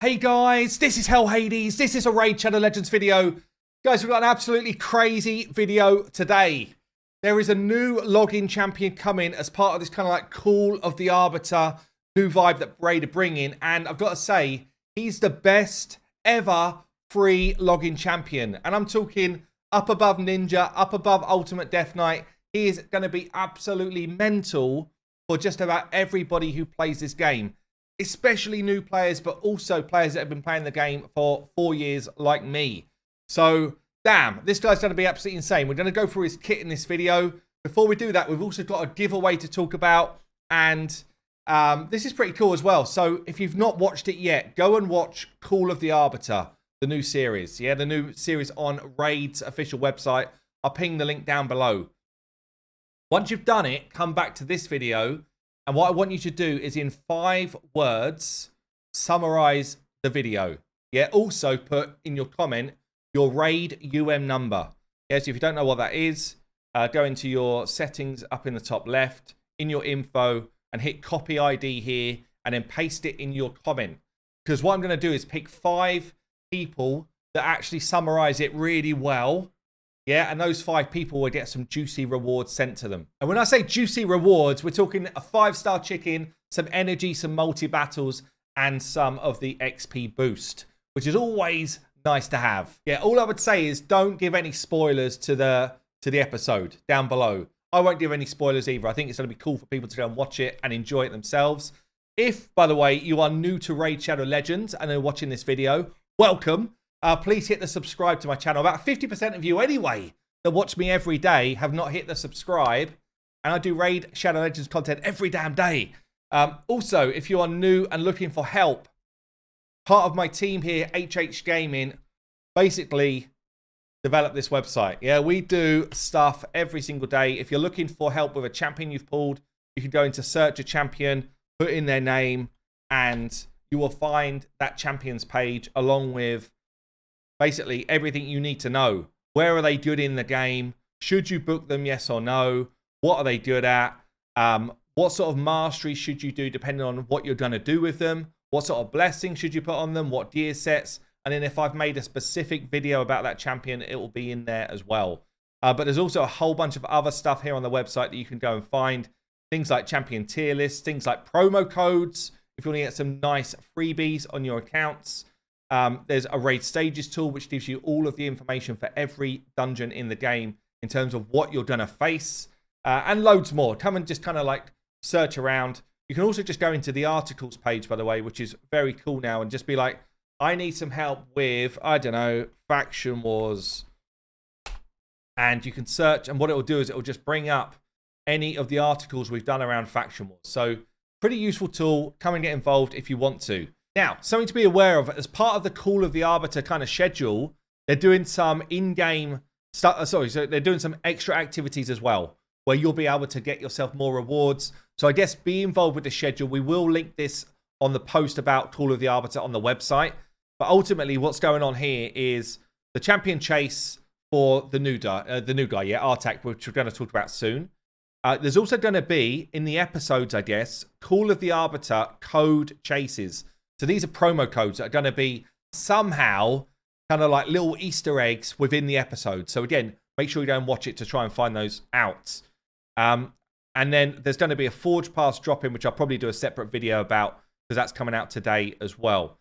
Hey guys, this is Hell Hades. This is a Raid Shadow Legends video. Guys, we've got an absolutely crazy video today. There is a new login champion coming as part of this kind of like Call of the Arbiter new vibe that Raid are bringing. And I've got to say, he's the best ever free login champion. And I'm talking up above Ninja, up above Ultimate Death Knight. He is going to be absolutely mental for just about everybody who plays this game. Especially new players, but also players that have been playing the game for 4 years like me. So, damn, this guy's going to be absolutely insane. We're going to go through his kit in this video. Before we do that, we've also got a giveaway to talk about. And this is pretty cool as well. So, if you've not watched it yet, go and watch Call of the Arbiter, the new series. Yeah, the new series on Raid's official website. I'll ping the link down below. Once you've done it, come back to this video. And what I want you to do is in 5 words, summarize the video. Yeah, also put in your comment your Raid number. Yeah, so if you don't know what that is, go into your settings up in the top left, in your info, and hit copy ID here, and then paste it in your comment. Because what I'm going to do is pick 5 people that actually summarize it really well. Yeah, and those 5 people will get some juicy rewards sent to them. And when I say juicy rewards, we're talking a 5-star chicken, some energy, some multi-battles, and some of the XP boost, which is always nice to have. Yeah, all I would say is don't give any spoilers to the episode down below. I won't give any spoilers either. I think it's going to be cool for people to go and watch it and enjoy it themselves. If, by the way, you are new to Raid Shadow Legends and are watching this video, welcome. Please hit the subscribe to my channel. About 50% of you anyway that watch me every day have not hit the subscribe. And I do Raid Shadow Legends content every damn day. Also, if you are new and looking for help, part of my team here, HH Gaming, basically developed this website. Yeah, we do stuff every single day. If you're looking for help with a champion you've pulled, you can go into search a champion, put in their name, and you will find that champion's page along with basically everything you need to know. Where are they good in the game? Should you book them, yes or no? What are they good at? What sort of mastery should you do depending on what you're going to do with them? What sort of blessings should you put on them? What gear sets? And then if I've made a specific video about that champion, it will be in there as well. But there's also a whole bunch of other stuff here on the website that you can go and find. Things like champion tier lists, things like promo codes, if you want to get some nice freebies on your accounts. There's a raid stages tool, which gives you all of the information for every dungeon in the game in terms of what you're going to face, and loads more. Come and just kind of like search around. You can also just go into the articles page, by the way, which is very cool now, and just be like, I need some help with, I don't know, faction wars. And you can search, and what it will do is it will just bring up any of the articles we've done around faction wars. So pretty useful tool. Come and get involved if you want to. Now, something to be aware of, as part of the Call of the Arbiter kind of schedule, they're doing some in-game stuff. So they're doing some extra activities as well, where you'll be able to get yourself more rewards. So I guess be involved with the schedule. We will link this on the post about Call of the Arbiter on the website. But ultimately, what's going on here is the champion chase for the new guy, yeah, Artak, which we're going to talk about soon. There's also going to be, in the episodes, I guess, Call of the Arbiter code chases. So these are promo codes that are going to be somehow kind of like little Easter eggs within the episode. So again, make sure you go and watch it to try and find those out. And then there's going to be a Forge Pass drop-in, which I'll probably do a separate video about because that's coming out today as well.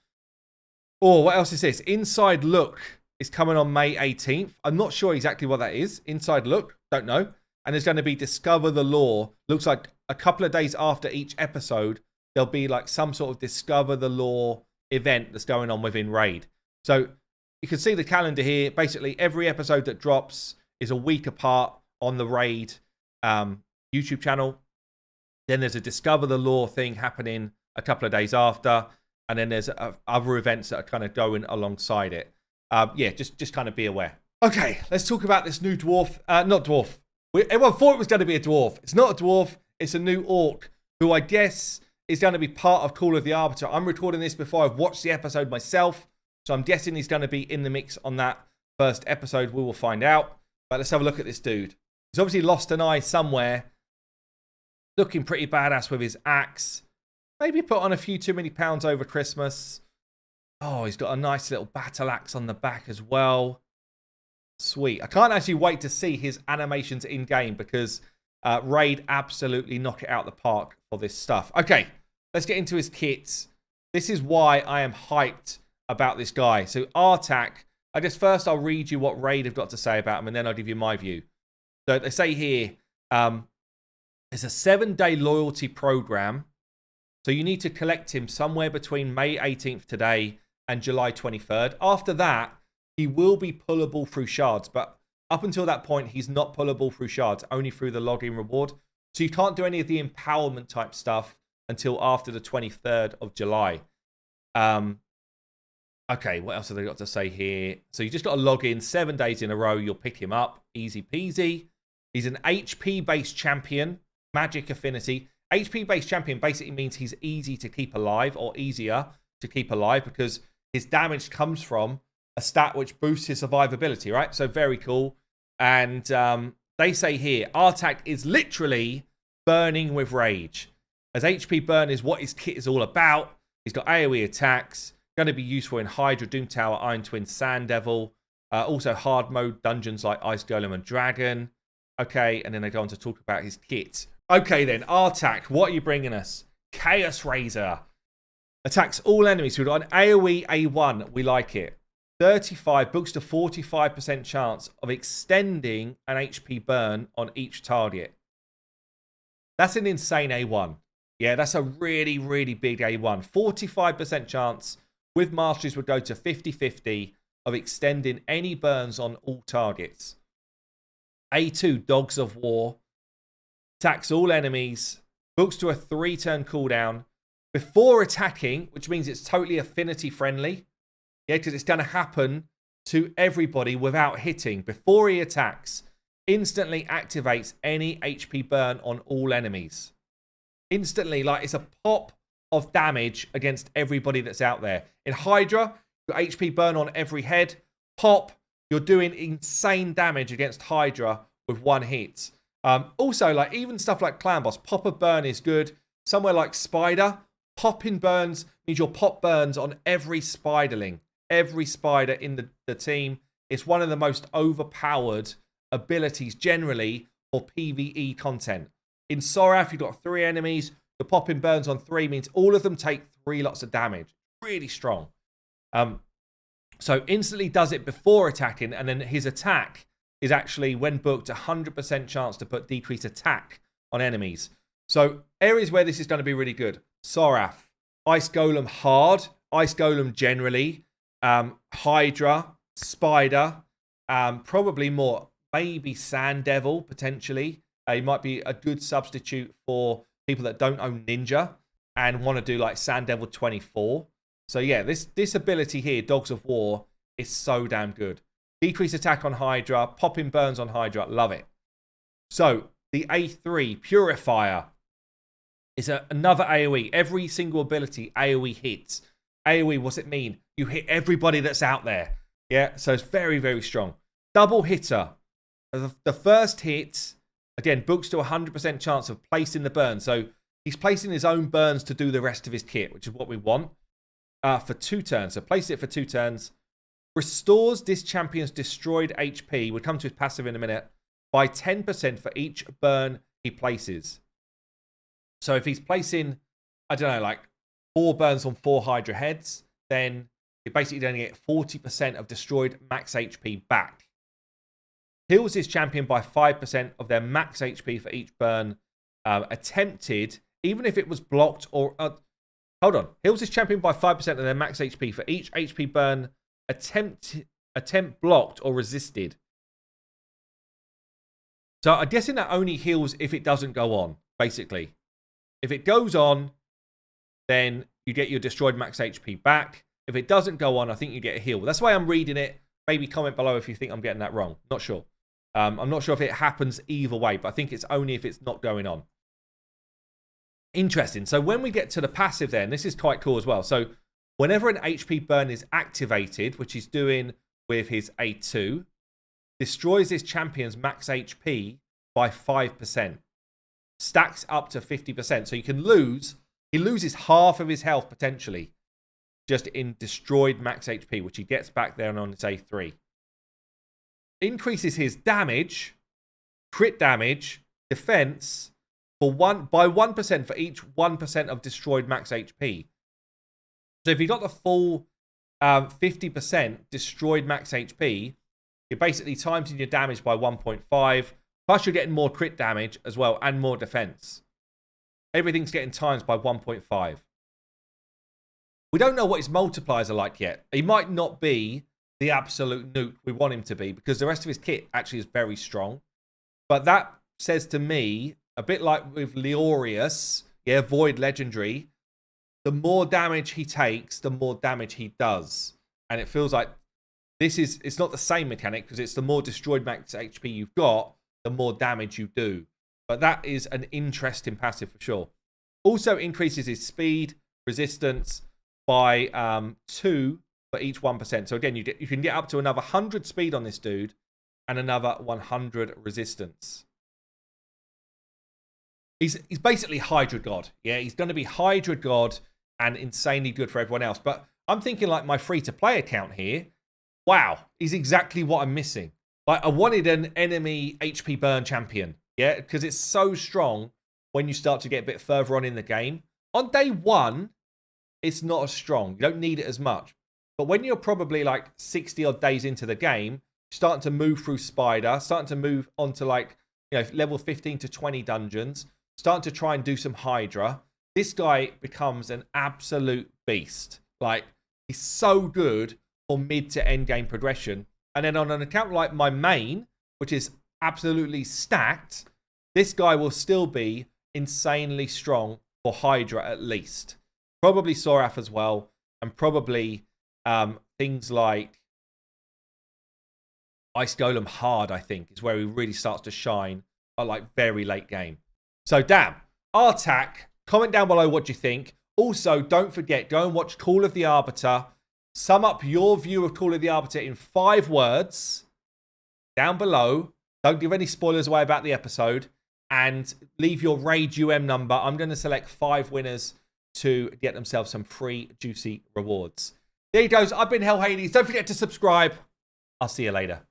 Oh, what else is this? Inside Look is coming on May 18th. I'm not sure exactly what that is. Inside Look, don't know. And there's going to be Discover the Lore. Looks like a couple of days after each episode, there'll be like some sort of Discover the Lore event that's going on within Raid. So you can see the calendar here. Basically, every episode that drops is a week apart on the Raid YouTube channel. Then there's a Discover the Lore thing happening a couple of days after. And then there's other events that are kind of going alongside it. Yeah, just kind of be aware. Okay, let's talk about this new dwarf. Not dwarf. Everyone thought it was going to be a dwarf. It's not a dwarf. It's a new orc who I guess is going to be part of Call of the Arbiter. I'm recording this before I've watched the episode myself. So I'm guessing he's going to be in the mix on that first episode. We will find out. But let's have a look at this dude. He's obviously lost an eye somewhere. Looking pretty badass with his axe. Maybe put on a few too many pounds over Christmas. Oh, he's got a nice little battle axe on the back as well. Sweet. I can't actually wait to see his animations in game because Raid absolutely knock it out the park for this stuff. Okay, let's get into his kits. This is why I am hyped about this guy. So Artak, I guess first I'll read you what Raid have got to say about him and then I'll give you my view. So they say here, it's a 7-day loyalty program. So you need to collect him somewhere between May 18th today and July 23rd. After that, he will be pullable through shards. But up until that point, he's not pullable through shards, only through the login reward. So you can't do any of the empowerment type stuff until after the 23rd of July. Okay, what else have they got to say here? So you just got to log in 7 days in a row. You'll pick him up. Easy peasy. He's an HP-based champion. Magic Affinity. HP-based champion basically means he's easy to keep alive or easier to keep alive because his damage comes from a stat which boosts his survivability, right? So very cool. And they say here, Artak is literally burning with rage. As HP burn is what his kit is all about. He's got AoE attacks. Going to be useful in Hydra, Doom Tower, Iron Twin, Sand Devil. Also hard mode dungeons like Ice Golem and Dragon. Okay, and then they go on to talk about his kit. Okay then, Artak, what are you bringing us? Chaos Razor. Attacks all enemies. We've got an AoE A1. We like it. 35 books to 45% chance of extending an HP burn on each target. That's an insane A1. Yeah, that's a really, really big A1. 45% chance with Masteries would go to 50-50 of extending any burns on all targets. A2, Dogs of War. Attacks all enemies. Books to a 3-turn cooldown. Before attacking, which means it's totally affinity friendly. Yeah, because it's going to happen to everybody without hitting. Before he attacks, instantly activates any HP burn on all enemies. Instantly, like it's a pop of damage against everybody that's out there. In Hydra, your HP burn on every head. Pop, you're doing insane damage against Hydra with one hit. Also, like even stuff like Clan Boss, pop of burn is good. Somewhere like Spider, popping burns means your pop burns on every Spiderling. Every Spider in the team. It's one of the most overpowered abilities generally for PvE content. In Sorath, you've got 3 enemies. The popping burns on 3 means all of them take 3 lots of damage. Really strong. So instantly does it before attacking, and then his attack is actually, when booked, 100% chance to put decreased attack on enemies. So areas where this is going to be really good. Sorath, Ice Golem hard, Ice Golem generally, Hydra, Spider, probably more, maybe Sand Devil potentially. It might be a good substitute for people that don't own Ninja and want to do like Sand Devil 24. So yeah, this ability here, Dogs of War, is so damn good. Decrease attack on Hydra, popping burns on Hydra, love it. So the A3, Purifier, is another AoE. Every single ability AoE hits. AoE, what's it mean? You hit everybody that's out there. Yeah, so it's very, very strong. Double hitter. The first hit, again, books to 100% chance of placing the burn. So he's placing his own burns to do the rest of his kit, which is what we want, for 2 turns. So place it for 2 turns. Restores this champion's destroyed HP, we'll come to his passive in a minute, by 10% for each burn he places. So if he's placing, I don't know, like 4 burns on 4 Hydra heads, then you're basically going to get 40% of destroyed max HP back. Heals his champion by 5% of their max HP for each burn attempted, even if it was blocked or... hold on. Heals his champion by 5% of their max HP for each HP burn attempt blocked or resisted. So I'm guessing that only heals if it doesn't go on, basically. If it goes on, then you get your destroyed max HP back. If it doesn't go on, I think you get a heal. That's why I'm reading it. Maybe comment below if you think I'm getting that wrong. Not sure. I'm not sure if it happens either way, but I think it's only if it's not going on. Interesting. So when we get to the passive then, this is quite cool as well. So whenever an HP burn is activated, which he's doing with his A2, destroys his champion's max HP by 5%. Stacks up to 50%. So you can lose, he loses half of his health potentially. just in destroyed max HP, which he gets back there on, say, 3. Increases his damage, crit damage, defense by 1% for each 1% of destroyed max HP. So if you got the full 50% destroyed max HP, you're basically timesing your damage by 1.5. Plus you're getting more crit damage as well and more defense. Everything's getting times by 1.5. We don't know what his multipliers are like yet. He might not be the absolute nuke we want him to be because the rest of his kit actually is very strong. But that says to me, a bit like with Leorius, yeah, Void Legendary, the more damage he takes, the more damage he does. And it feels like it's not the same mechanic because it's the more destroyed max HP you've got, the more damage you do. But that is an interesting passive for sure. Also increases his speed, resistance by 2 for each 1%. So again, you can get up to another 100 speed on this dude and another 100 resistance. He's basically Hydra God. Yeah, he's going to be Hydra God and insanely good for everyone else. But I'm thinking like my free-to-play account here. Wow, he's exactly what I'm missing. Like I wanted an enemy HP burn champion. Yeah, because it's so strong when you start to get a bit further on in the game. On day 1, it's not as strong. You don't need it as much. But when you're probably like 60 odd days into the game, starting to move through Spider, starting to move onto like, you know, level 15 to 20 dungeons, starting to try and do some Hydra, this guy becomes an absolute beast. Like, he's so good for mid to end game progression. And then on an account like my main, which is absolutely stacked, this guy will still be insanely strong for Hydra at least. Probably Sorath as well, and probably things like Ice Golem hard, I think, is where he really starts to shine at like very late game. So damn, Artak, comment down below what you think. Also, don't forget, go and watch Call of the Arbiter. Sum up your view of Call of the Arbiter in 5 words down below. Don't give any spoilers away about the episode. And leave your Rage UM number. I'm going to select 5 winners to get themselves some free juicy rewards. There you go. I've been Hell Hades. Don't forget to subscribe. I'll see you later.